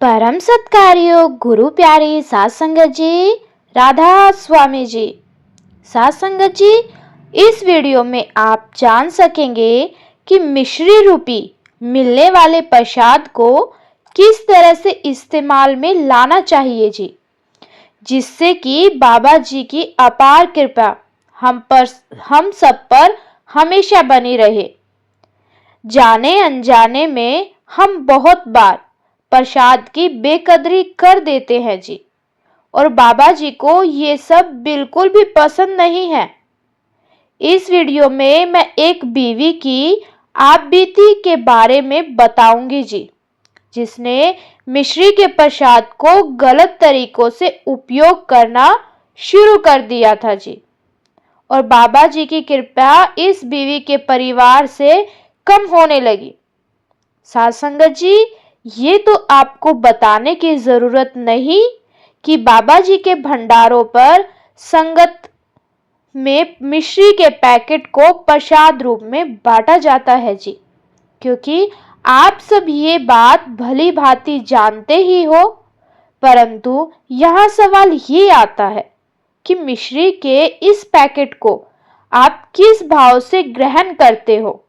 परम सत्कार्यो गुरु प्यारी सात संगत जी, राधा स्वामी जी। सात संगत जी, इस वीडियो में आप जान सकेंगे कि मिश्री रूपी मिलने वाले प्रसाद को किस तरह से इस्तेमाल में लाना चाहिए जी, जिससे कि बाबा जी की अपार कृपा हम सब पर हमेशा बनी रहे। जाने अनजाने में हम बहुत बार प्रसाद की बेकदरी कर देते हैं जी, और बाबा जी को ये सब बिल्कुल भी पसंद नहीं है। इस वीडियो में मैं एक बीवी की आपबीती के बारे में बताऊंगी जी, जिसने मिश्री के प्रसाद को गलत तरीकों से उपयोग करना शुरू कर दिया था जी, और बाबा जी की कृपा इस बीवी के परिवार से कम होने लगी। साथ संगत जी, ये तो आपको बताने की जरूरत नहीं कि बाबा जी के भंडारों पर संगत में मिश्री के पैकेट को प्रसाद रूप में बांटा जाता है जी, क्योंकि आप सब ये बात भली भांति जानते ही हो। परंतु यहाँ सवाल ये आता है कि मिश्री के इस पैकेट को आप किस भाव से ग्रहण करते हो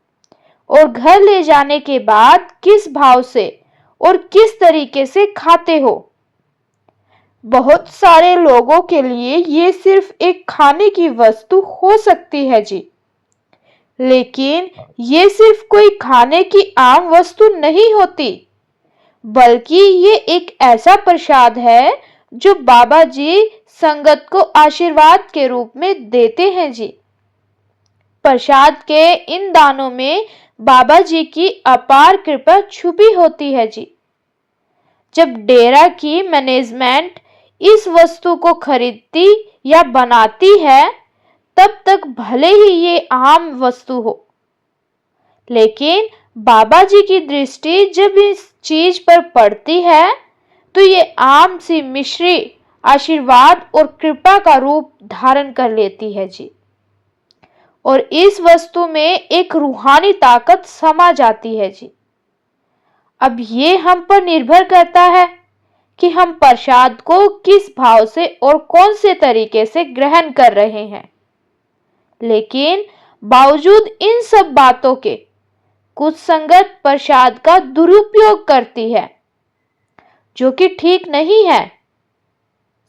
और घर ले जाने के बाद किस भाव से और किस तरीके से खाते हो। बहुत सारे लोगों के लिए ये सिर्फ एक खाने की वस्तु हो सकती है जी, लेकिन ये सिर्फ कोई खाने की आम वस्तु नहीं होती, बल्कि ये एक ऐसा प्रसाद है जो बाबा जी संगत को आशीर्वाद के रूप में देते हैं जी। प्रसाद के इन दानों में बाबा जी की अपार कृपा छुपी होती है जी। जब डेरा की मैनेजमेंट इस वस्तु को खरीदती या बनाती है, तब तक भले ही ये आम वस्तु हो, लेकिन बाबा जी की दृष्टि जब इस चीज पर पड़ती है तो ये आम सी मिश्री आशीर्वाद और कृपा का रूप धारण कर लेती है जी, और इस वस्तु में एक रूहानी ताकत समा जाती है जी। अब ये हम पर निर्भर करता है कि हम प्रसाद को किस भाव से और कौन से तरीके से ग्रहण कर रहे हैं। लेकिन बावजूद इन सब बातों के कुछ संगत प्रसाद का दुरुपयोग करती है, जो कि ठीक नहीं है।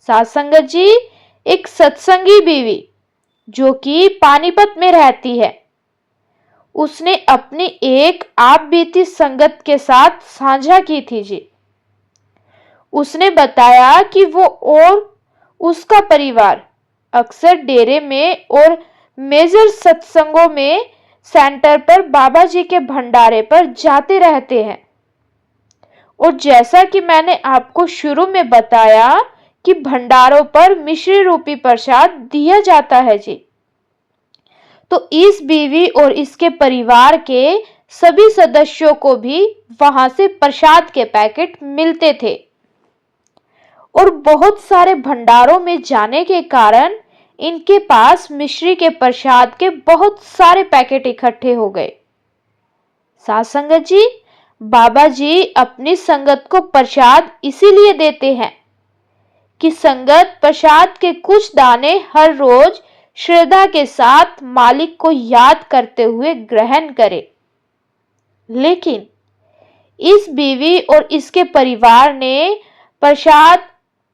साथ संगत जी, एक सत्संगी बीवी जो कि पानीपत में रहती है, उसने अपनी एक आपबीती संगत के साथ साझा की थी जी। उसने बताया कि वो और उसका परिवार अक्सर डेरे में और मेजर सत्संगों में सेंटर पर बाबा जी के भंडारे पर जाते रहते हैं, और जैसा कि मैंने आपको शुरू में बताया कि भंडारों पर मिश्री रूपी प्रसाद दिया जाता है जी, तो इस बीवी और इसके परिवार के सभी सदस्यों को भी वहां से प्रसाद के पैकेट मिलते थे, और बहुत सारे भंडारों में जाने के कारण इनके पास मिश्री के प्रसाद के बहुत सारे पैकेट इकट्ठे हो गए। साथ संगत जी, बाबा जी अपनी संगत को प्रसाद इसीलिए देते हैं कि संगत प्रसाद के कुछ दाने हर रोज श्रद्धा के साथ मालिक को याद करते हुए ग्रहण करे। लेकिन इस बीवी और इसके परिवार ने प्रसाद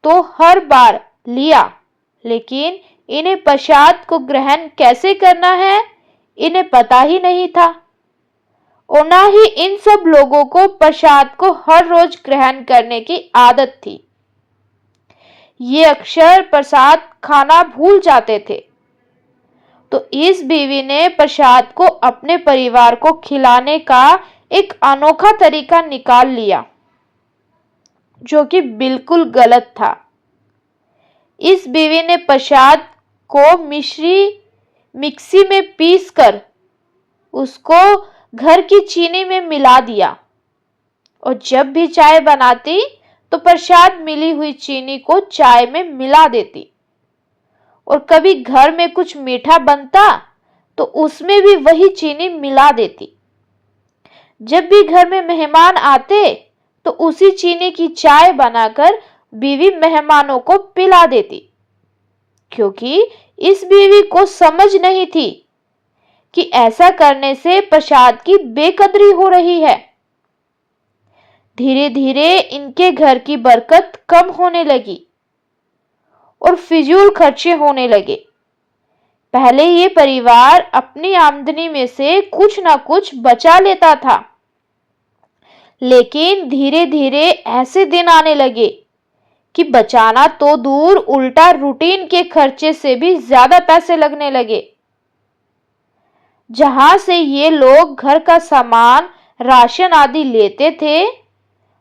तो हर बार लिया, लेकिन इन्हें प्रसाद को ग्रहण कैसे करना है इन्हें पता ही नहीं था, और ना ही इन सब लोगों को प्रसाद को हर रोज ग्रहण करने की आदत थी। ये अक्सर प्रसाद खाना भूल जाते थे, तो इस बीवी ने प्रसाद को अपने परिवार को खिलाने का एक अनोखा तरीका निकाल लिया, जो कि बिल्कुल गलत था। इस बीवी ने प्रसाद को मिक्सी में पीसकर उसको घर की चीनी में मिला दिया, और जब भी चाय बनाती तो प्रसाद मिली हुई चीनी को चाय में मिला देती, और कभी घर में कुछ मीठा बनता तो उसमें भी वही चीनी मिला देती। जब भी घर में मेहमान आते तो उसी चीनी की चाय बनाकर बीवी मेहमानों को पिला देती, क्योंकि इस बीवी को समझ नहीं थी कि ऐसा करने से प्रसाद की बेकदरी हो रही है। धीरे धीरे इनके घर की बरकत कम होने लगी और फिजूल खर्चे होने लगे। पहले ये परिवार अपनी आमदनी में से कुछ ना कुछ बचा लेता था, लेकिन धीरे धीरे ऐसे दिन आने लगे कि बचाना तो दूर, उल्टा रूटीन के खर्चे से भी ज्यादा पैसे लगने लगे। जहां से ये लोग घर का सामान, राशन आदि लेते थे,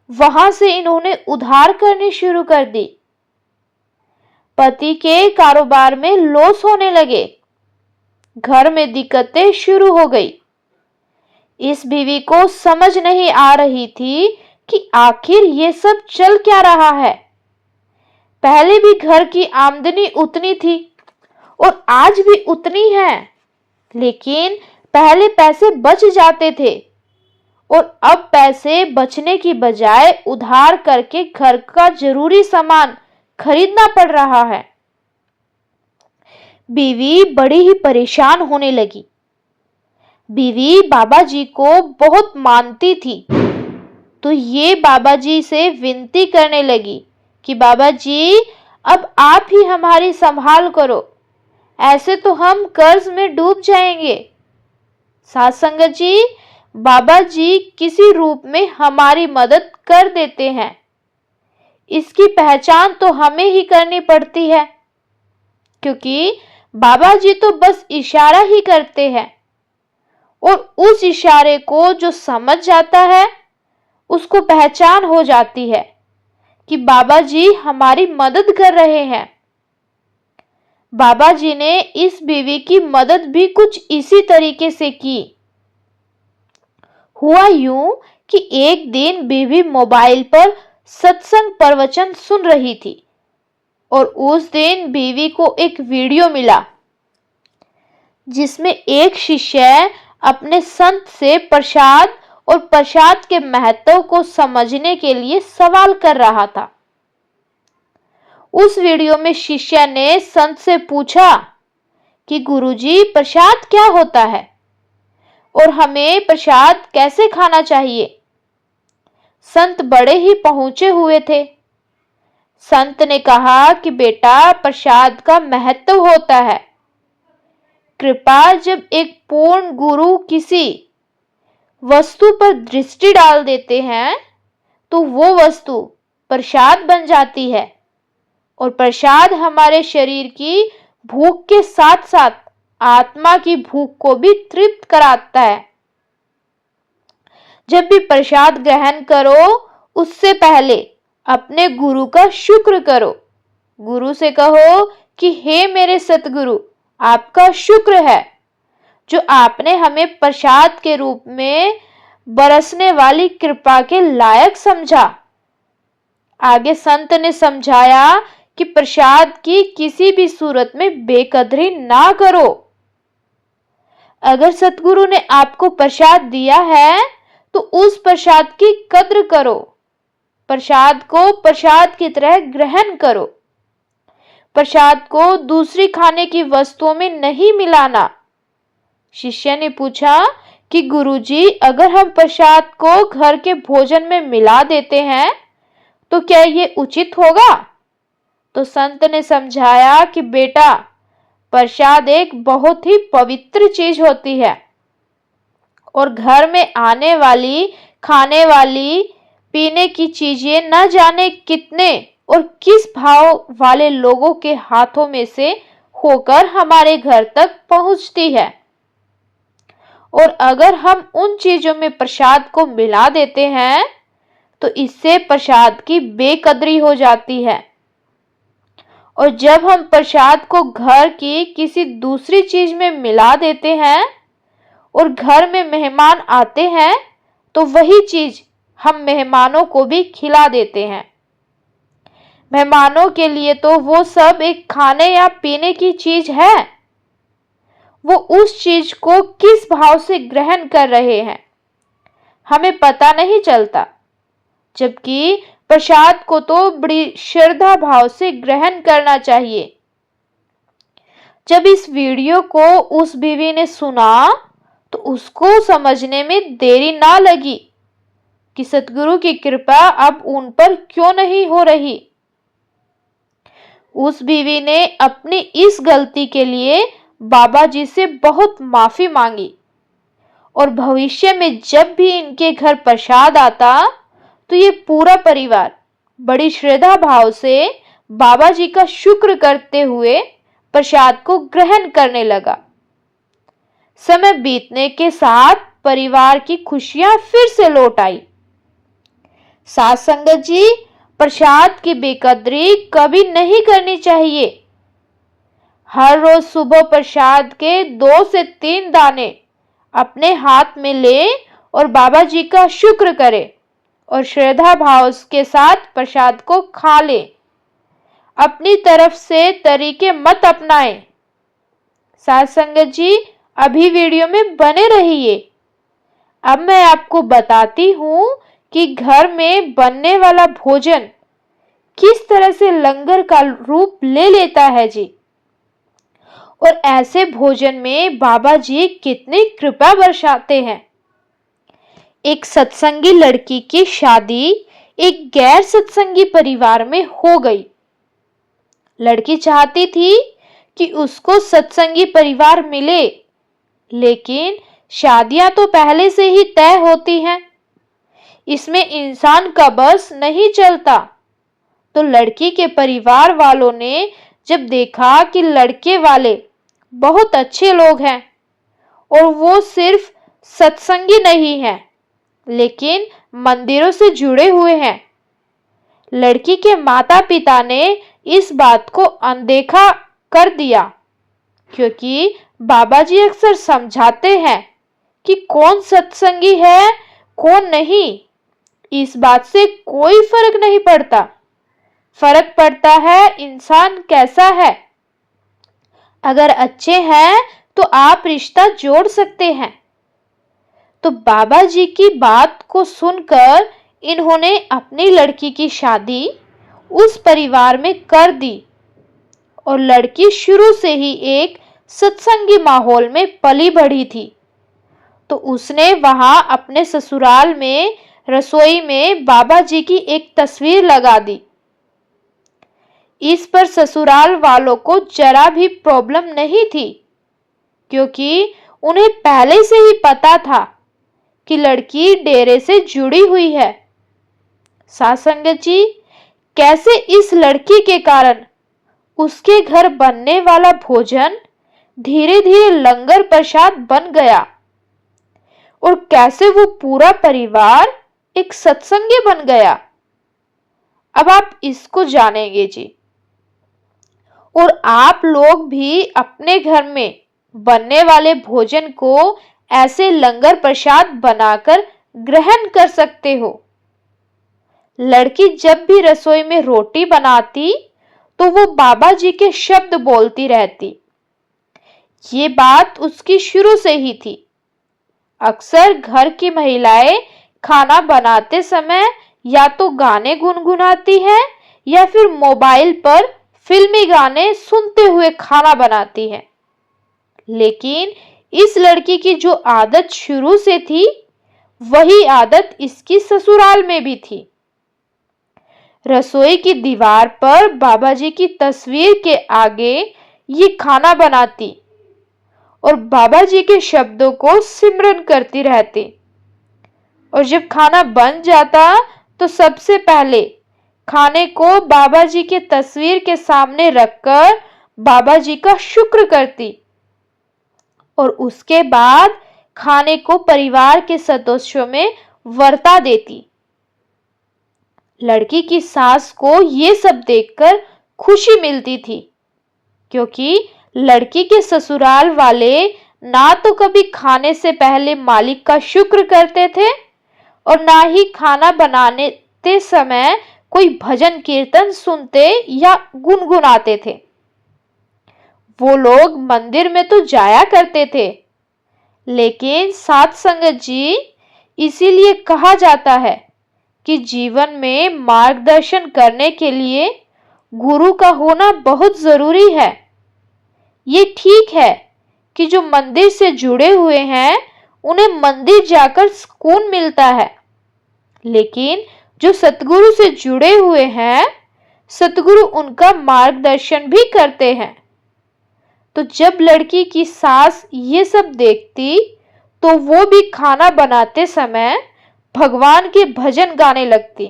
वहां से इन्होंने उधार करनी शुरू कर दी। पति के कारोबार में लॉस होने लगे, घर में दिक्कतें शुरू हो गई। इस बीवी को समझ नहीं आ रही थी कि आखिर ये सब चल क्या रहा है। पहले भी घर की आमदनी उतनी थी और आज भी उतनी है, लेकिन पहले पैसे बच जाते थे और अब पैसे बचने की बजाय उधार करके घर का जरूरी सामान खरीदना पड़ रहा है। बीवी बड़ी ही परेशान होने लगी। बीवी बाबा जी को बहुत मानती थी, तो ये बाबा जी से विनती करने लगी कि बाबा जी, अब आप ही हमारी संभाल करो, ऐसे तो हम कर्ज में डूब जाएंगे। साथ संगत जी, बाबा जी किसी रूप में हमारी मदद कर देते हैं, इसकी पहचान तो हमें ही करनी पड़ती है, क्योंकि बाबा जी तो बस इशारा ही करते हैं और उस इशारे को जो समझ जाता है उसको पहचान हो जाती है कि बाबा जी हमारी मदद कर रहे हैं। बाबा जी ने इस बीवी की मदद भी कुछ इसी तरीके से की। हुआ यूं कि एक दिन बीवी मोबाइल पर सत्संग प्रवचन सुन रही थी और उस दिन बीवी को एक वीडियो मिला जिसमें एक शिष्य अपने संत से प्रसाद और प्रसाद के महत्व को समझने के लिए सवाल कर रहा था। उस वीडियो में शिष्य ने संत से पूछा कि गुरुजी, प्रसाद क्या होता है और हमें प्रसाद कैसे खाना चाहिए। संत बड़े ही पहुंचे हुए थे। संत ने कहा कि बेटा, प्रसाद का महत्व होता है कृपा। जब एक पूर्ण गुरु किसी वस्तु पर दृष्टि डाल देते हैं तो वो वस्तु प्रसाद बन जाती है और प्रसाद हमारे शरीर की भूख के साथ साथ आत्मा की भूख को भी तृप्त कराता है। जब भी प्रसाद ग्रहण करो उससे पहले अपने गुरु का शुक्र करो। गुरु से कहो कि हे मेरे सतगुरु, आपका शुक्र है जो आपने हमें प्रसाद के रूप में बरसने वाली कृपा के लायक समझा। आगे संत ने समझाया कि प्रसाद की किसी भी सूरत में बेकदरी ना करो। अगर सतगुरु ने आपको प्रसाद दिया है तो उस प्रसाद की कद्र करो, प्रसाद को प्रसाद की तरह ग्रहण करो। प्रसाद को दूसरी खाने की वस्तुओं में नहीं मिलाना। शिष्य ने पूछा कि गुरुजी, अगर हम प्रसाद को घर के भोजन में मिला देते हैं तो क्या ये उचित होगा। तो संत ने समझाया कि बेटा, प्रसाद एक बहुत ही पवित्र चीज होती है और घर में आने वाली, खाने वाली, पीने की चीजें न जाने कितने और किस भाव वाले लोगों के हाथों में से होकर हमारे घर तक पहुंचती है, और अगर हम उन चीजों में प्रसाद को मिला देते हैं तो इससे प्रसाद की बेकदरी हो जाती है। और जब हम प्रसाद को घर की किसी दूसरी चीज में मिला देते हैं और घर में मेहमान आते हैं तो वही चीज हम मेहमानों को भी खिला देते हैं। मेहमानों के लिए तो वो सब एक खाने या पीने की चीज है, वो उस चीज को किस भाव से ग्रहण कर रहे हैं हमें पता नहीं चलता। जबकि प्रसाद को तो बड़ी श्रद्धा भाव से ग्रहण करना चाहिए। जब इस वीडियो को उस बीवी ने सुना तो उसको समझने में देरी ना लगी कि सतगुरु की कृपा अब उन पर क्यों नहीं हो रही। उस बीवी ने अपनी इस गलती के लिए बाबा जी से बहुत माफी मांगी और भविष्य में जब भी इनके घर प्रसाद आता तो ये पूरा परिवार बड़ी श्रद्धा भाव से बाबा जी का शुक्र करते हुए प्रसाद को ग्रहण करने लगा। समय बीतने के साथ परिवार की खुशियां फिर से लौट आई। साथ संगत जी, प्रसाद की बेकदरी कभी नहीं करनी चाहिए। हर रोज सुबह प्रसाद के 2 से 3 दाने अपने हाथ में ले और बाबा जी का शुक्र करे और श्रद्धा भाव के साथ प्रसाद को खा ले। अपनी तरफ से तरीके मत अपनाएं। साथ संगत जी, अभी वीडियो में बने रहिए। अब मैं आपको बताती हूँ कि घर में बनने वाला भोजन किस तरह से लंगर का रूप ले लेता है जी, और ऐसे भोजन में बाबा जी कितनी कृपा बरसाते हैं। एक सत्संगी लड़की की शादी एक गैर सत्संगी परिवार में हो गई। लड़की चाहती थी कि उसको सत्संगी परिवार मिले, लेकिन शादियां तो पहले से ही तय होती हैं, इसमें इंसान का बस नहीं चलता। तो लड़की के परिवार वालों ने जब देखा कि लड़के वाले बहुत अच्छे लोग हैं और वो सिर्फ सत्संगी नहीं हैं, लेकिन मंदिरों से जुड़े हुए हैं, लड़की के माता पिता ने इस बात को अनदेखा कर दिया, क्योंकि बाबा जी अक्सर समझाते हैं कि कौन सत्संगी है कौन नहीं, इस बात से कोई फर्क नहीं पड़ता। फर्क पड़ता है इंसान कैसा है। अगर अच्छे हैं तो आप रिश्ता जोड़ सकते हैं। तो बाबा जी की बात को सुनकर इन्होंने अपनी लड़की की शादी उस परिवार में कर दी और लड़की शुरू से ही एक सत्संगी माहौल में पली बढ़ी थी। तो उसने वहां अपने ससुराल में रसोई में बाबा जी की एक तस्वीर लगा दी। इस पर ससुराल वालों को जरा भी प्रॉब्लम नहीं थी, क्योंकि उन्हें पहले से ही पता था कि लड़की डेरे से जुड़ी हुई है। साथ संगत जी, कैसे इस लड़की के कारण उसके घर बनने वाला भोजन धीरे धीरे लंगर प्रसाद बन गया और कैसे वो पूरा परिवार एक सत्संगी बन गया। अब आप इसको जानेंगे जी। और आप लोग भी अपने घर में बनने वाले भोजन को ऐसे लंगर प्रसाद बनाकर ग्रहण कर सकते हो। लड़की जब भी रसोई में रोटी बनाती तो वो बाबा जी के शब्द बोलती रहती। ये बात उसकी शुरू से ही थी। अक्सर घर की महिलाएं खाना बनाते समय या तो गाने गुनगुनाती हैं या फिर मोबाइल पर फिल्मी गाने सुनते हुए खाना बनाती हैं। लेकिन इस लड़की की जो आदत शुरू से थी, वही आदत इसकी ससुराल में भी थी। रसोई की दीवार पर बाबा जी की तस्वीर के आगे ये खाना बनाती और बाबा जी के शब्दों को सिमरन करती रहती। और जब खाना बन जाता तो सबसे पहले खाने को बाबा जी के तस्वीर के सामने रखकर बाबा जी का शुक्र करती और उसके बाद खाने को परिवार के सदस्यों में वर्ता देती। लड़की की सास को ये सब देखकर खुशी मिलती थी, क्योंकि लड़की के ससुराल वाले ना तो कभी खाने से पहले मालिक का शुक्र करते थे और ना ही खाना बनाते समय कोई भजन कीर्तन सुनते या गुनगुनाते थे। वो लोग मंदिर में तो जाया करते थे, लेकिन साथ संगत जी, इसीलिए कहा जाता है कि जीवन में मार्गदर्शन करने के लिए गुरु का होना बहुत जरूरी है। ये ठीक है कि जो मंदिर से जुड़े हुए हैं उन्हें मंदिर जाकर सुकून मिलता है, लेकिन जो सतगुरु से जुड़े हुए हैं सतगुरु उनका मार्गदर्शन भी करते हैं। तो जब लड़की की सास ये सब देखती तो वो भी खाना बनाते समय भगवान के भजन गाने लगती।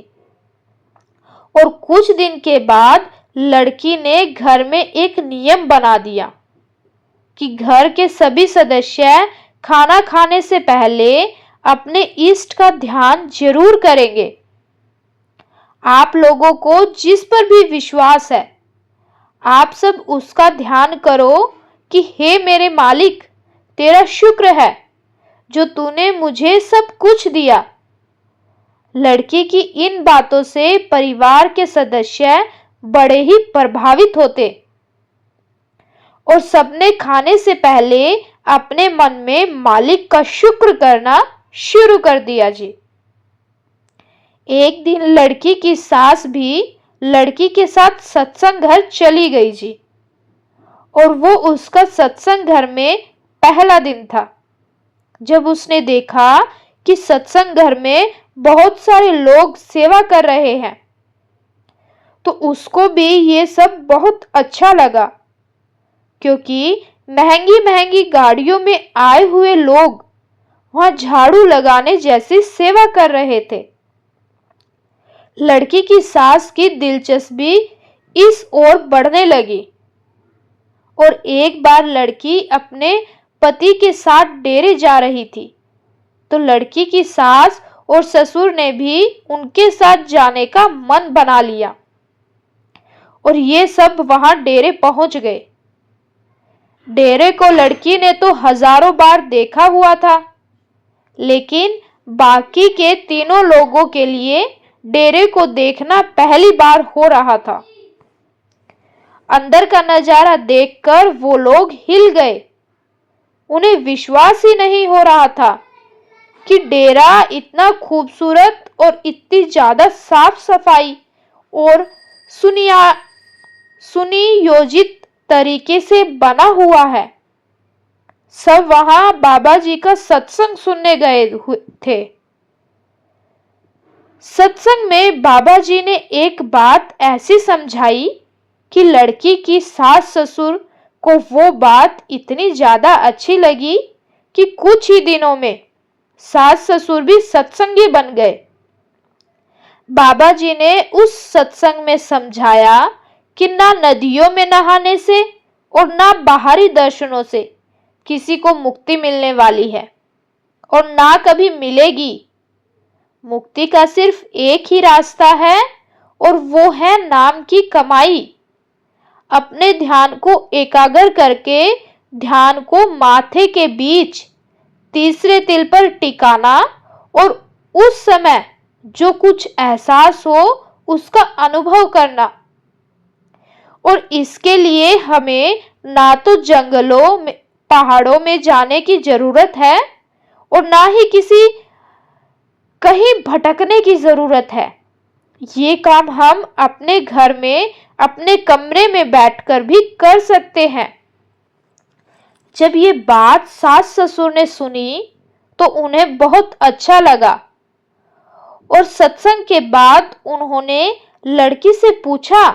और कुछ दिन के बाद लड़की ने घर में एक नियम बना दिया कि घर के सभी सदस्य खाना खाने से पहले अपने इष्ट का ध्यान जरूर करेंगे। आप लोगों को जिस पर भी विश्वास है आप सब उसका ध्यान करो कि हे मेरे मालिक, तेरा शुक्र है जो तूने मुझे सब कुछ दिया। लड़की की इन बातों से परिवार के सदस्य बड़े ही प्रभावित होते और सबने खाने से पहले अपने मन में मालिक का शुक्र करना शुरू कर दिया जी। एक दिन लड़की की सास भी लड़की के साथ सत्संग घर चली गई जी। और वो उसका सत्संग घर में पहला दिन था। जब उसने देखा कि सत्संग घर में बहुत सारे लोग सेवा कर रहे हैं तो उसको भी ये सब बहुत अच्छा लगा, क्योंकि महंगी महंगी गाड़ियों में आए हुए लोग वहां झाड़ू लगाने जैसी सेवा कर रहे थे। लड़की की सास की दिलचस्पी इस ओर बढ़ने लगी और एक बार लड़की अपने पति के साथ डेरे जा रही थी तो लड़की की सास और ससुर ने भी उनके साथ जाने का मन बना लिया और ये सब वहां डेरे पहुंच गए। डेरे को लड़की ने तो हजारों बार देखा हुआ था, लेकिन बाकी के तीनों लोगों के लिए डेरे को देखना पहली बार हो रहा था। अंदर का नजारा देखकर वो लोग हिल गए। उन्हें विश्वास ही नहीं हो रहा था कि डेरा इतना खूबसूरत और इतनी ज्यादा साफ सफाई और सुनियोजित तरीके से बना हुआ है। सब वहां बाबा जी का सत्संग सुनने गए थे। सत्संग में बाबा जी ने एक बात ऐसी समझाई कि लड़की की सास ससुर को वो बात इतनी ज्यादा अच्छी लगी कि कुछ ही दिनों में सास ससुर भी सत्संगी बन गए। बाबा जी ने उस सत्संग में समझाया कि ना नदियों में नहाने से और ना बाहरी दर्शनों से किसी को मुक्ति मिलने वाली है और ना कभी मिलेगी। मुक्ति का सिर्फ एक ही रास्ता है और वो है नाम की कमाई। अपने ध्यान को एकाग्र करके ध्यान को माथे के बीच तीसरे तिल पर टिकाना और उस समय जो कुछ एहसास हो उसका अनुभव करना। और इसके लिए हमें ना तो जंगलों में पहाड़ों में जाने की जरूरत है और ना ही किसी कहीं भटकने की जरूरत है। ये काम हम अपने घर में अपने कमरे में बैठकर भी कर सकते हैं। जब ये बात सास ससुर ने सुनी तो उन्हें बहुत अच्छा लगा और सत्संग के बाद उन्होंने लड़की से पूछा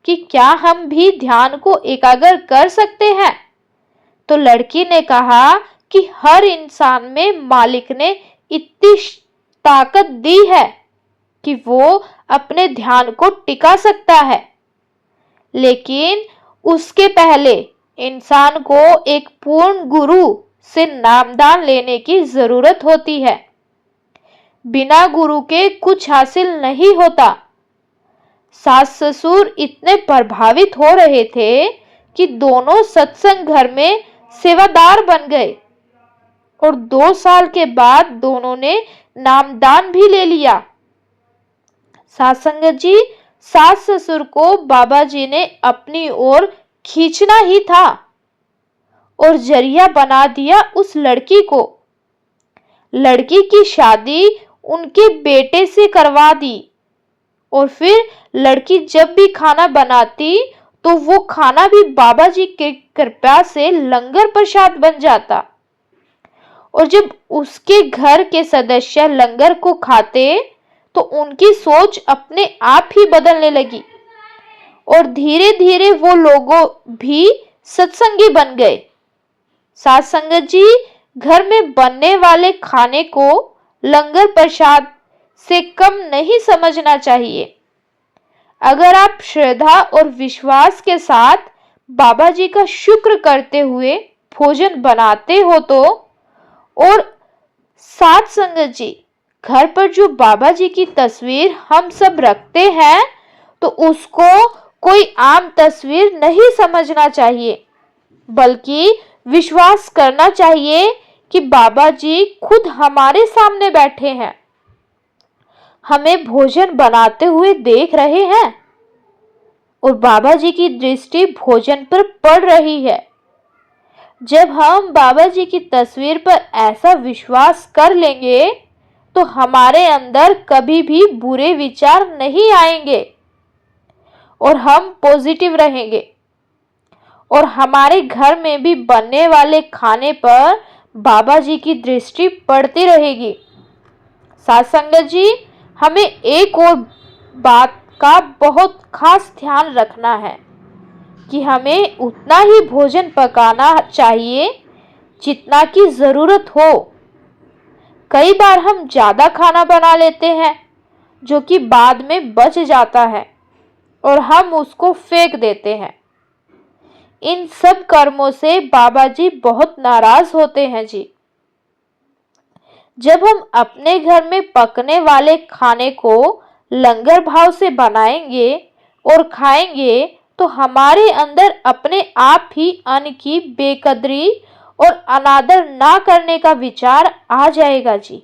कि क्या हम भी ध्यान को एकाग्र कर सकते हैं। तो लड़की ने कहा कि हर इंसान में मालिक ने इतनी ताकत दी है कि वो अपने ध्यान को टिका सकता है, लेकिन उसके पहले इंसान को एक पूर्ण गुरु से नामदान लेने की जरूरत होती है। बिना गुरु के कुछ हासिल नहीं होता। सास ससुर इतने प्रभावित हो रहे थे कि दोनों सत्संग घर में सेवादार बन गए और 2 साल के बाद दोनों ने नामदान भी ले लिया। सासंगत जी, सास ससुर को बाबा जी ने अपनी ओर खींचना ही था और जरिया बना दिया उस लड़की को। लड़की की शादी उनके बेटे से करवा दी। और फिर लड़की जब भी खाना बनाती तो वो खाना भी बाबा जी के कृपा से लंगर प्रसाद बन जाता। और जब उसके घर के सदस्य लंगर को खाते तो उनकी सोच अपने आप ही बदलने लगी और धीरे धीरे वो लोगों भी सत्संगी बन गए। साथ संगत जी, घर में बनने वाले खाने को लंगर प्रसाद से कम नहीं समझना चाहिए। अगर आप श्रद्धा और विश्वास के साथ बाबा जी का शुक्र करते हुए भोजन बनाते हो तो, और साथ संगत जी, घर पर जो बाबा जी की तस्वीर हम सब रखते हैं तो उसको कोई आम तस्वीर नहीं समझना चाहिए, बल्कि विश्वास करना चाहिए कि बाबा जी खुद हमारे सामने बैठे हैं, हमें भोजन बनाते हुए देख रहे हैं और बाबा जी की दृष्टि भोजन पर पड़ रही है। जब हम बाबा जी की तस्वीर पर ऐसा विश्वास कर लेंगे तो हमारे अंदर कभी भी बुरे विचार नहीं आएंगे और हम पॉजिटिव रहेंगे और हमारे घर में भी बनने वाले खाने पर बाबा जी की दृष्टि पड़ती रहेगी। साथ संगत जी, हमें एक और बात का बहुत खास ध्यान रखना है कि हमें उतना ही भोजन पकाना चाहिए जितना की जरूरत हो। कई बार हम ज्यादा खाना बना लेते हैं जो कि बाद में बच जाता है और हम उसको फेंक देते हैं। इन सब कर्मों से बाबा जी बहुत नाराज होते हैं जी। जब हम अपने घर में पकने वाले खाने को लंगर भाव से बनाएंगे और खाएंगे तो हमारे अंदर अपने आप ही अन्न की बेकदरी और अनादर ना करने का विचार आ जाएगा जी।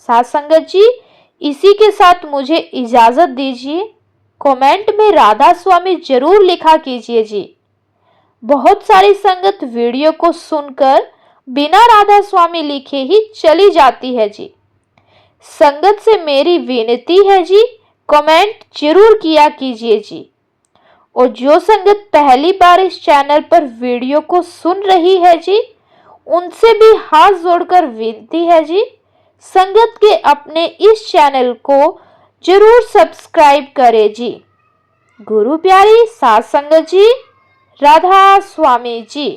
साथ संगत जी, इसी के साथ मुझे इजाजत दीजिए। कमेंट में राधा स्वामी जरूर लिखा कीजिए जी। बहुत सारी संगत वीडियो को सुनकर बिना राधा स्वामी लिखे ही चली जाती है जी। संगत से मेरी विनती है जी, कमेंट जरूर किया कीजिए जी। और जो संगत पहली बार इस चैनल पर वीडियो को सुन रही है जी, उनसे भी हाथ जोड़कर विनती है जी, संगत के अपने इस चैनल को जरूर सब्सक्राइब करें जी। गुरु प्यारी साथ संगत जी, राधा स्वामी जी।